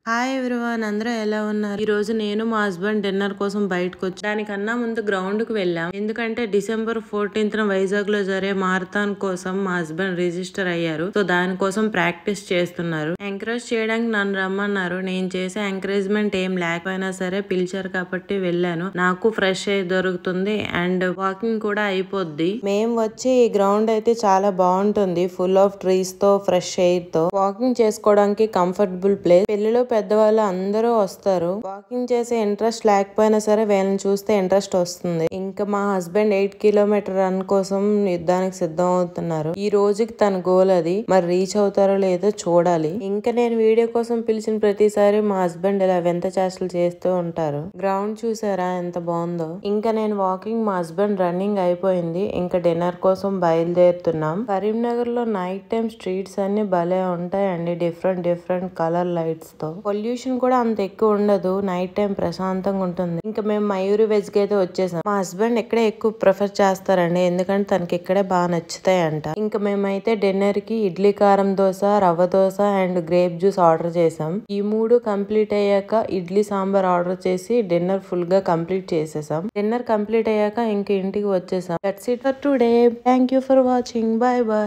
Hi everyone, అందరూ ఎలా ఉన్నారు? ఈ రోజు నేను మా హస్బెండ్ డిన్నర్ కోసం బయటకు వచ్చి దానికన్నా ముందు గ్రౌండ్ కు వెళ్ళాం. ఎందుకంటే డిసెంబర్ 14th వైజాగ్ లో జరిగే మారథాన్ కోసం మా హస్బెండ్ రిజిస్టర్ అయ్యారు. సో దానికోసం ప్రాక్టీస్ చేస్తున్నారు. ఎంకరేజ్ చేయడానికి నన్ను రమ్మన్నారు. నేను చేసే ఎంకరేజ్మెంట్ ఏం లేకపోయినా సరే పిలిచారు కాబట్టి వెళ్ళాను. నాకు ఫ్రెష్ ఎయిర్ దొరుకుతుంది అండ్ వాకింగ్ కూడా అయిపోద్ది. మేము వచ్చి ఈ గ్రౌండ్ అయితే చాలా బాగుంటుంది. ఫుల్ ఆఫ్ ట్రీస్ తో, ఫ్రెష్ ఎయిర్ తో వాకింగ్ చేసుకోవడానికి కంఫర్టబుల్ ప్లేస్. పెళ్లిలో పెద్దవాళ్ళు అందరూ వస్తారు. వాకింగ్ చేసే ఇంట్రెస్ట్ లేకపోయినా సరే వీళ్ళని చూస్తే ఇంట్రెస్ట్ వస్తుంది. ఇంకా మా హస్బెండ్ 8 కిలోమీటర్ రన్ కోసం యుద్ధానికి సిద్ధం అవుతున్నారు. ఈ రోజుకి తన గోల్ అది. మరి రీచ్ అవుతారో లేదో చూడాలి. ఇంకా నేను వీడియో కోసం పిలిచిన ప్రతిసారి మా హస్బెండ్ ఇలా వింత చేష్టలు చేస్తూ ఉంటారు. గ్రౌండ్ చూసారా ఎంత బాగుందో. ఇంకా నేను వాకింగ్, మా హస్బెండ్ రన్నింగ్ అయిపోయింది. ఇంకా డిన్నర్ కోసం బయలుదేరుతున్నాం. కరీంనగర్ లో నైట్ టైం స్ట్రీట్స్ అన్ని భలే ఉంటాయండి. డిఫరెంట్ కలర్ లైట్స్ తో. పొల్యూషన్ కూడా అంత ఎక్కువ ఉండదు. నైట్ టైం ప్రశాంతంగా ఉంటుంది. ఇంకా మేము మయూరి వెజ్ కి అయితే వచ్చేసాం. మా హస్బెండ్ ఇక్కడే ఎక్కువ ప్రిఫర్ చేస్తారండి, ఎందుకంటే తనకి ఇక్కడే బాగా నచ్చుతాయి అంట. ఇంకా మేమైతే డిన్నర్ కి ఇడ్లీ కారం దోశ, రవ్వ dosa and grape juice order చేసాం. ఈ 3 కంప్లీట్ అయ్యాక ఇడ్లీ సాంబార్ ఆర్డర్ చేసి డిన్నర్ ఫుల్ గా కంప్లీట్ చేసేసాం. డిన్నర్ కంప్లీట్ అయ్యాక ఇంక ఇంటికి వచ్చేసాం. That's it for today. Thank you for watching. Bye bye.